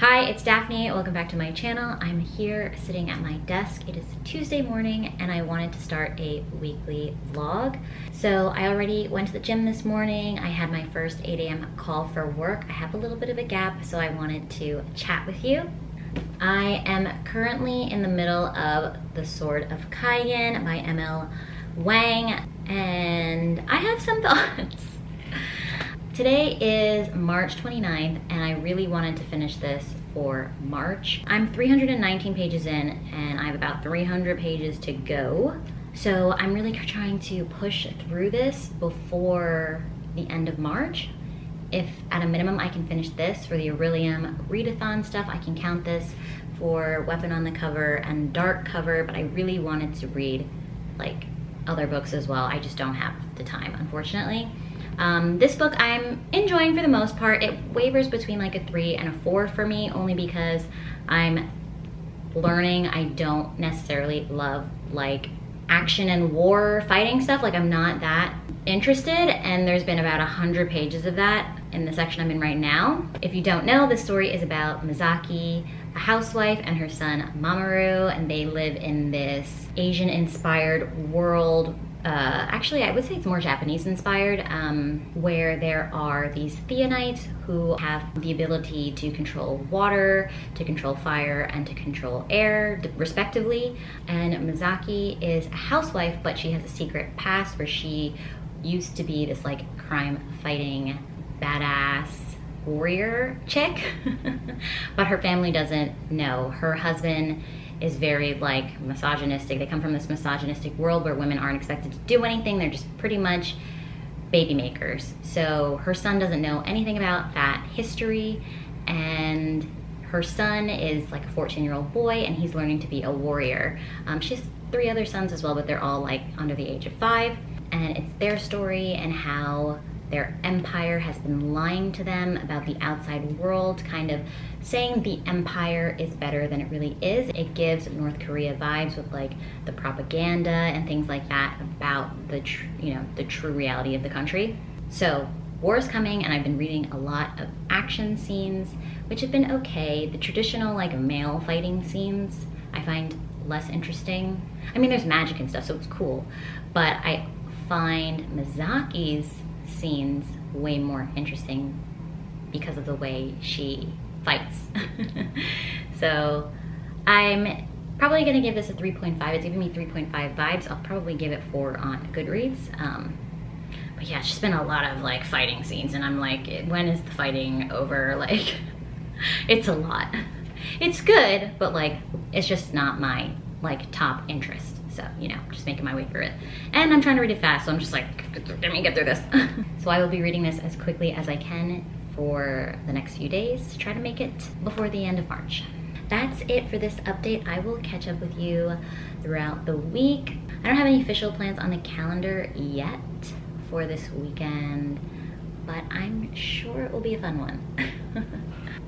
Hi, it's Daphne. Welcome back to my channel. I'm here sitting at my desk. It is Tuesday morning and I wanted to start a weekly vlog. So I already went to the gym this morning. I had my first 8 a.m. call for work. I have a little bit of a gap, so I wanted to chat with you. I am currently in the middle of The Sword of Kaigen by M.L. Wang, and I have some thoughts. Today is March 29th, and I really wanted to finish this for March. I'm 319 pages in, and I have about 300 pages to go. So I'm really trying to push through this before the end of March. If at a minimum I can finish this for the Orilium Readathon stuff, I can count this for Weapon on the Cover and Dark Cover, but I really wanted to read like other books as well. I just don't have the time, unfortunately. This book I'm enjoying for the most part. It wavers between like a 3 and a 4 for me, only because I'm learning I don't necessarily love like action and war fighting stuff. Like I'm not that interested, and there's been about 100 pages of that in the section I'm in right now. If you don't know, the story is about Mizaki, a housewife, and her son Mamoru, and they live in this Asian-inspired world. Actually, I would say it's more Japanese-inspired, where there are these Theonites who have the ability to control water, to control fire, and to control air, respectively. And Mizaki is a housewife, but she has a secret past where she used to be this like crime-fighting, badass warrior chick, but her family doesn't know. Her husband is very like misogynistic. They come from this misogynistic world where women aren't expected to do anything. They're just pretty much baby makers. So her son doesn't know anything about that history, and her son is like a 14-year-old boy, and he's learning to be a warrior. She has 3 other sons as well, but they're all like under the age of 5, and it's their story and how their empire has been lying to them about the outside world, kind of saying the empire is better than it really is. It gives North Korea vibes with like the propaganda and things like that about the true reality of the country. So war is coming, and I've been reading a lot of action scenes, which have been okay. The traditional like male fighting scenes I find less interesting. I mean, there's magic and stuff, so it's cool, but I find Mizaki's scenes way more interesting because of the way she fights. So I'm probably gonna give this a 3.5. It's giving me 3.5 vibes. I'll probably give it 4 on Goodreads. But yeah, it's just been a lot of like fighting scenes, and I'm like, when is the fighting over? Like, it's a lot. It's good, but like, it's just not my like top interest. So, you know, just making my way through it. And I'm trying to read it fast, so I'm just like, let me get through this. So I will be reading this as quickly as I can for the next few days to try to make it before the end of March. That's it for this update. I will catch up with you throughout the week. I don't have any official plans on the calendar yet for this weekend, but I'm sure it will be a fun one.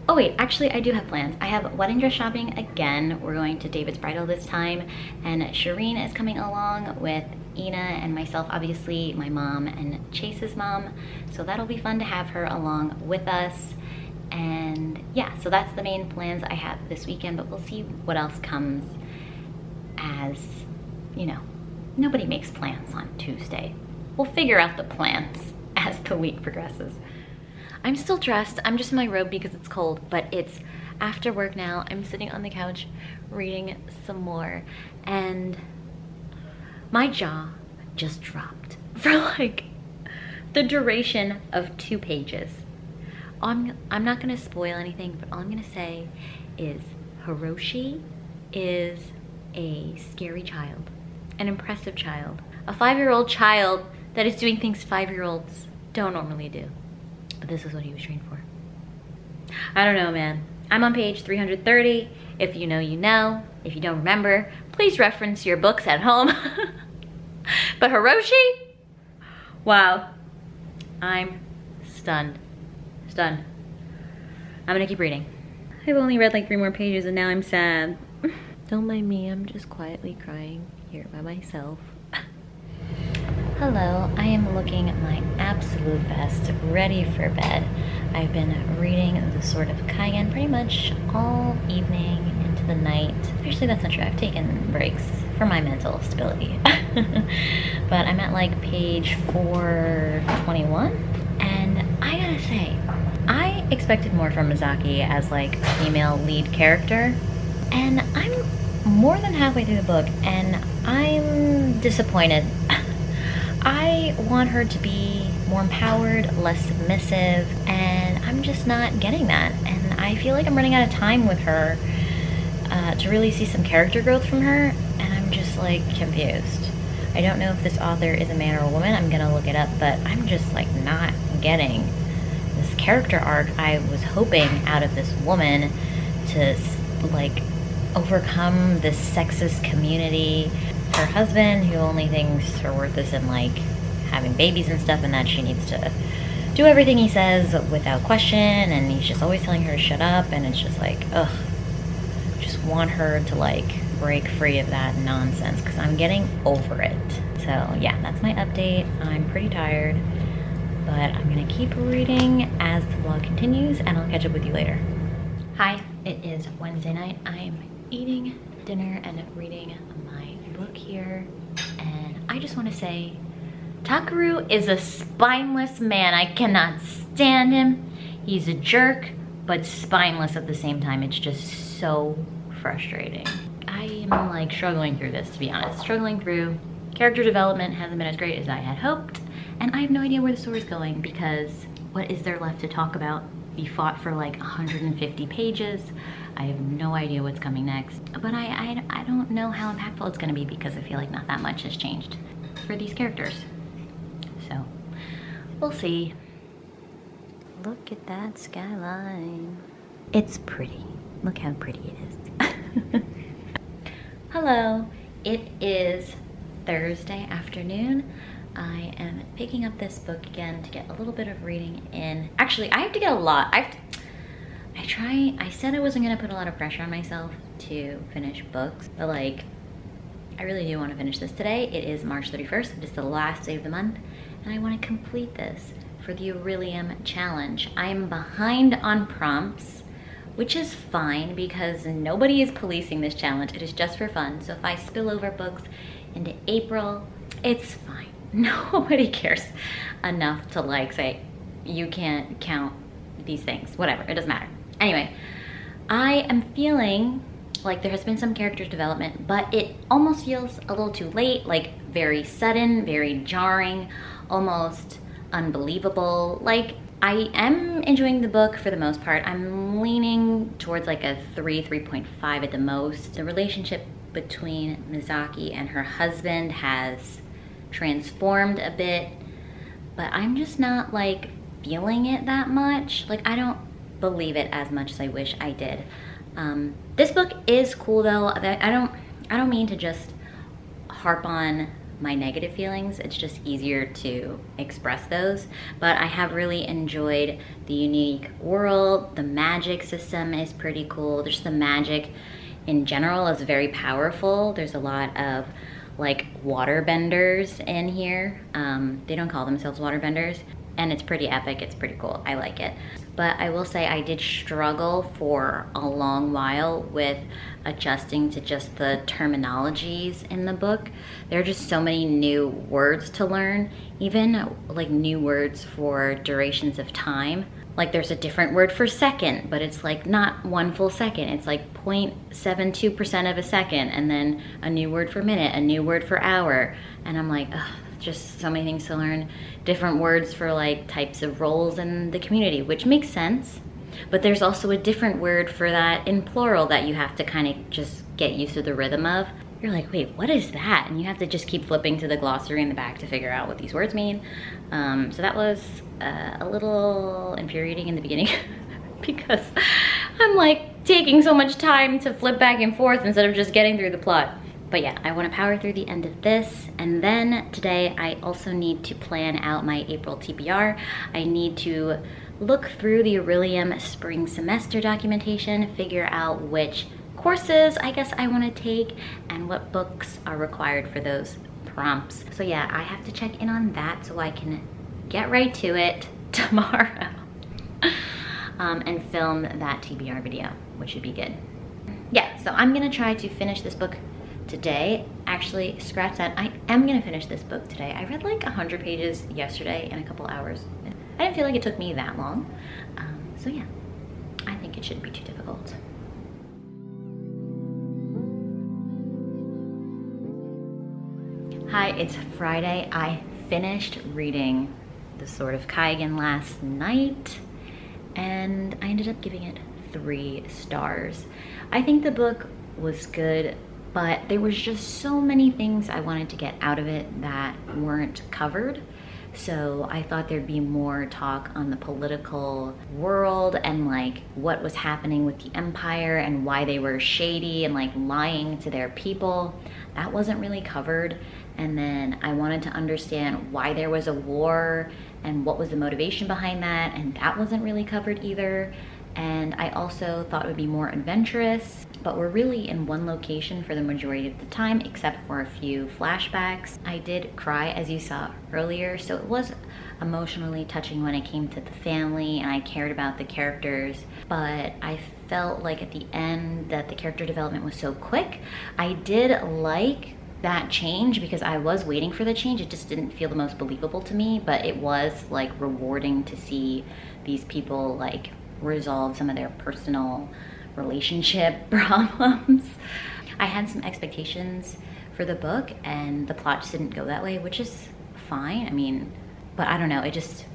Oh wait, actually I do have plans. I have wedding dress shopping again. We're going to David's Bridal this time, and Shireen is coming along with Ina and myself, obviously, my mom and Chase's mom. So that'll be fun to have her along with us. And yeah, so that's the main plans I have this weekend, but we'll see what else comes. As, you know, nobody makes plans on Tuesday. We'll figure out the plans as the week progresses. I'm still dressed. I'm just in my robe because it's cold, but it's after work now. I'm sitting on the couch reading some more, and my jaw just dropped for like the duration of 2 pages. I'm not gonna spoil anything, but all I'm gonna say is Hiroshi is a scary child, an impressive child, a 5-year-old child that is doing things 5-year-olds don't normally do. But this is what he was trained for. I don't know, man. I'm on page 330. If you know, you know. If you don't remember, please reference your books at home. But Hiroshi? Wow. I'm stunned. Stunned. I'm gonna keep reading. I've only read like 3 more pages and now I'm sad. Don't mind me, I'm just quietly crying here by myself. Hello, I am looking at my absolute best, ready for bed. I've been reading the Sword of Kaigen pretty much all evening into the night. Actually, that's not true. I've taken breaks for my mental stability. But I'm at like page 421, and I gotta say, I expected more from Mizaki as like a female lead character, and I'm more than halfway through the book and I'm disappointed. I want her to be more empowered, less submissive, and I'm just not getting that. And I feel like I'm running out of time with her to really see some character growth from her, and I'm just like confused. I don't know if this author is a man or a woman. I'm gonna look it up, but I'm just like not getting this character arc I was hoping out of this woman to like overcome this sexist community. Her husband, who only thinks her worth is in like having babies and stuff, and that she needs to do everything he says without question, and he's just always telling her to shut up, and it's just like, ugh, just want her to like break free of that nonsense because I'm getting over it. So yeah, that's my update. I'm pretty tired, but I'm gonna keep reading as the vlog continues, and I'll catch up with you later. Hi, it is Wednesday night. I'm eating dinner and reading my book here, and I just want to say Takeru is a spineless man. I cannot stand him. He's a jerk, but spineless at the same time. It's just so frustrating. I am like struggling through this, to be honest. Struggling through. Character development hasn't been as great as I had hoped, and I have no idea where the story's going because what is there left to talk about? We fought for like 150 pages. I have no idea what's coming next, but I don't know how impactful it's gonna be because I feel like not that much has changed for these characters. So we'll see. Look at that skyline. It's pretty. Look how pretty it is. Hello, it is Thursday afternoon. I am picking up this book again to get a little bit of reading in. Actually, I have to get a lot. I said I wasn't gonna put a lot of pressure on myself to finish books, but like, I really do want to finish this today. It is March 31st. It is the last day of the month, and I want to complete this for the Orilium challenge. I am behind on prompts, which is fine because nobody is policing this challenge. It is just for fun. So if I spill over books into April, it's fine. Nobody cares enough to like say, you can't count these things, whatever, it doesn't matter. Anyway, I am feeling like there has been some character development, but it almost feels a little too late, like very sudden, very jarring, almost unbelievable. Like, I am enjoying the book for the most part. I'm leaning towards like a 3.5 at the most. The relationship between Mizaki and her husband has transformed a bit, but I'm just not like feeling it that much. Like, I don't believe it as much as I wish I did. This book is cool though. I don't mean to just harp on my negative feelings. It's just easier to express those, but I have really enjoyed the unique world. The magic system is pretty cool. Just the magic in general is very powerful. There's a lot of like water benders in here. They don't call themselves water benders, and it's pretty epic. It's pretty cool. I like it. But I will say I did struggle for a long while with adjusting to just the terminologies in the book. There are just so many new words to learn, even like new words for durations of time. Like there's a different word for second, but it's like not one full second. It's like 0.72% of a second, and then a new word for minute, a new word for hour. And I'm like, ugh, just so many things to learn. Different words for like types of roles in the community, which makes sense. But there's also a different word for that in plural that you have to kind of just get used to the rhythm of. You're like, wait, what is that? And you have to just keep flipping to the glossary in the back to figure out what these words mean. So that was a little infuriating in the beginning because I'm like taking so much time to flip back and forth instead of just getting through the plot. But yeah, I want to power through the end of this, and then today I also need to plan out my April TBR. I need to look through the Orilium spring semester documentation, figure out which courses I guess I want to take and what books are required for those prompts. So yeah, I have to check in on that so I can get right to it tomorrow. and film that TBR video, which should be good. Yeah, so I'm gonna try to finish this book today. Actually, scratch that, I am gonna finish this book today. I read like 100 pages yesterday in a couple hours. I didn't feel like it took me that long. So yeah, I think it shouldn't be too difficult. Hi, it's Friday. I finished reading The Sword of Kaigen last night, and I ended up giving it 3 stars. I think the book was good, but there was just so many things I wanted to get out of it that weren't covered. So I thought there'd be more talk on the political world and like what was happening with the empire and why they were shady and like lying to their people. That wasn't really covered. And then I wanted to understand why there was a war and what was the motivation behind that, and that wasn't really covered either. And I also thought it would be more adventurous, but we're really in one location for the majority of the time, except for a few flashbacks. I did cry, as you saw earlier, so it was emotionally touching when it came to the family, and I cared about the characters, but I felt like at the end that the character development was so quick. I did like that change because I was waiting for the change. It just didn't feel the most believable to me, but it was like rewarding to see these people like resolve some of their personal relationship problems. I had some expectations for the book and the plot just didn't go that way, which is fine. I mean, but I don't know, it just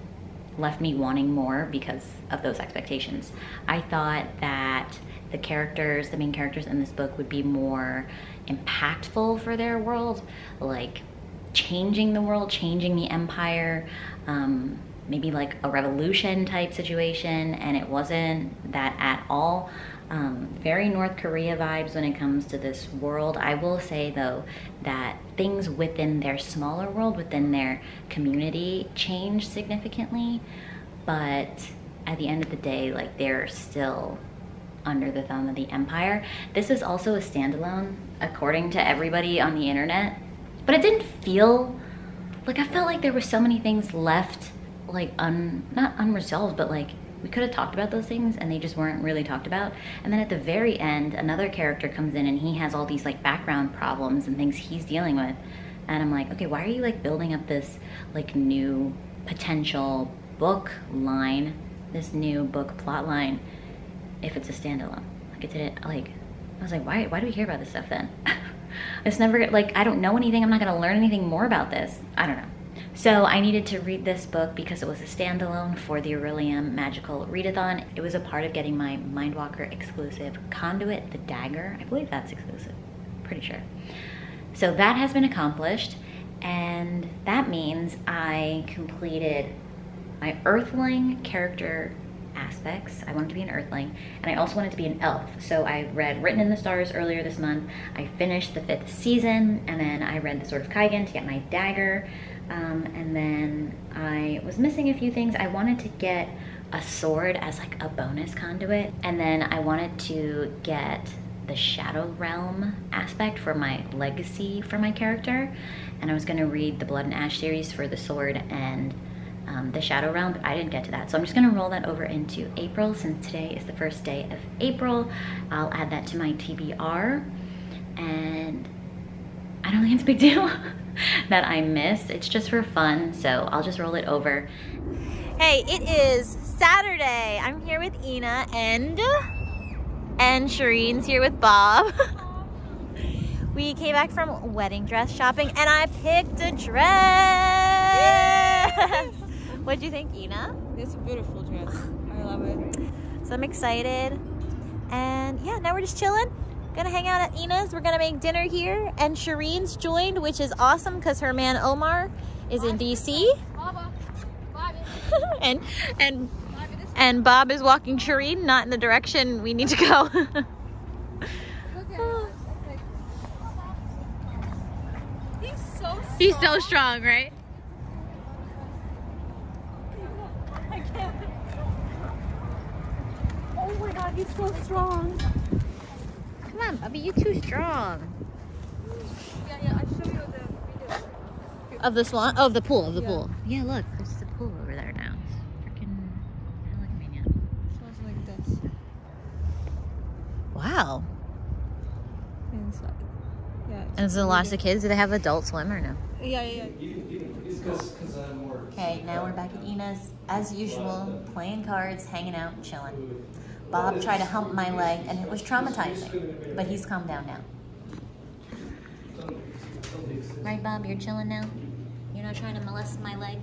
left me wanting more because of those expectations. I thought that the characters, the main characters in this book would be more impactful for their world, like changing the world, changing the empire, maybe like a revolution type situation, and it wasn't that at all. Very North Korea vibes when it comes to this world. I will say though that things within their smaller world, within their community, changed significantly, but at the end of the day, like they're still under the thumb of the empire. This is also a standalone, according to everybody on the internet, but it didn't feel like, I felt like there were so many things left, like not unresolved, but like we could have talked about those things and they just weren't really talked about. And then at the very end, another character comes in and he has all these like background problems and things he's dealing with, and I'm like, okay, why are you like building up this like new potential book line, this new book plot line, if it's a standalone? Like it didn't, like, I was like, why do we hear about this stuff then? It's never, like, I don't know anything, I'm not gonna learn anything more about this. I don't know. So I needed to read this book because it was a standalone for the Orilium Magical Readathon. It was a part of getting my Mindwalker exclusive Conduit the Dagger. I believe that's exclusive, pretty sure. So that has been accomplished, and that means I completed my Earthling character aspects. I wanted to be an Earthling, and I also wanted to be an elf. So I read Written in the Stars earlier this month. I finished the 5th season, and then I read The Sword of Kaigen to get my dagger. And then I was missing a few things. I wanted to get a sword as like a bonus conduit, and then I wanted to get the Shadow Realm aspect for my legacy for my character, and I was gonna read the Blood and Ash series for the sword and the Shadow Realm, but I didn't get to that. So I'm just gonna roll that over into April, since today is the first day of April. I'll add that to my TBR, and I don't think it's a big deal that I missed. It's just for fun, so I'll just roll it over. Hey, it is Saturday. I'm here with Ina and Shireen's here with Bob. We came back from wedding dress shopping and I picked a dress. Yes! What'd you think, Ina? It's a beautiful dress. I love it. So I'm excited. And yeah, now we're just chilling. Gonna hang out at Ina's. We're gonna make dinner here, and Shireen's joined, which is awesome because her man Omar is in DC. and Bob is walking Shireen, not in the direction we need to go. He's so strong, right? I can't. Oh my God, he's so strong. Come on, Bubby, you're too strong. Yeah, I'll show you the video. Of the swan? Oh, of the pool, Yeah. pool. Yeah, look, there's a pool over there now. Freaking, look at me now. So Wow. Inside. Yeah. And is there lots of kids? Do they have Adult Swim or no? Yeah. Okay, now we're back at Ina's, as usual, playing cards, hanging out, chilling. Bob tried to hump my leg, and it was traumatizing, but he's calmed down now. Right, Bob? You're chilling now? You're not trying to molest my leg?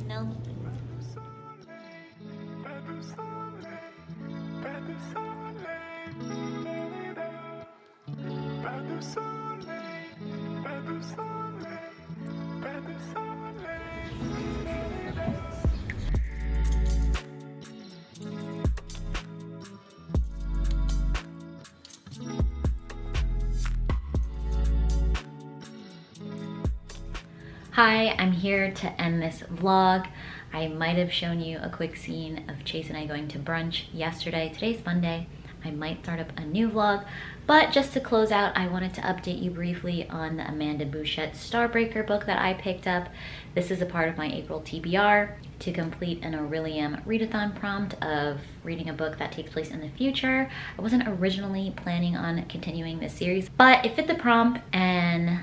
No? Hi, I'm here to end this vlog. I might have shown you a quick scene of Chase and I going to brunch yesterday. Today's Monday. I might start up a new vlog, but just to close out, I wanted to update you briefly on the Amanda Bouchette's Starbreaker book that I picked up. This is a part of my April TBR to complete an Orilium Readathon prompt of reading a book that takes place in the future. I wasn't originally planning on continuing this series, but it fit the prompt and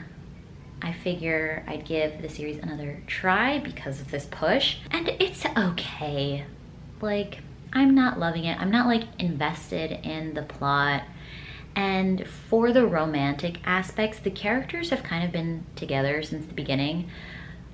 I figure I'd give the series another try because of this push, and it's okay. Like, I'm not loving it. I'm not like invested in the plot, and for the romantic aspects, the characters have kind of been together since the beginning.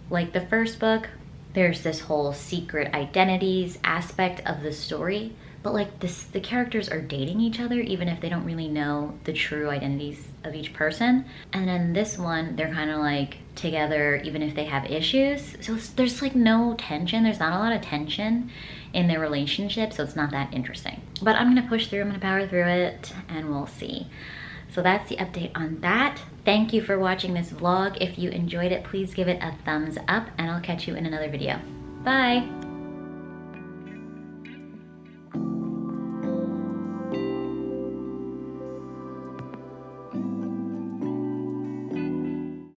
Like the first book, there's this whole secret identities aspect of the story, but like the characters are dating each other even if they don't really know the true identities of each person. And then this one, they're kind of like together even if they have issues. So there's like no tension. There's not a lot of tension in their relationship, so it's not that interesting. But I'm gonna push through, I'm gonna power through it, and we'll see. So that's the update on that. Thank you for watching this vlog. If you enjoyed it, please give it a thumbs up, and I'll catch you in another video. Bye.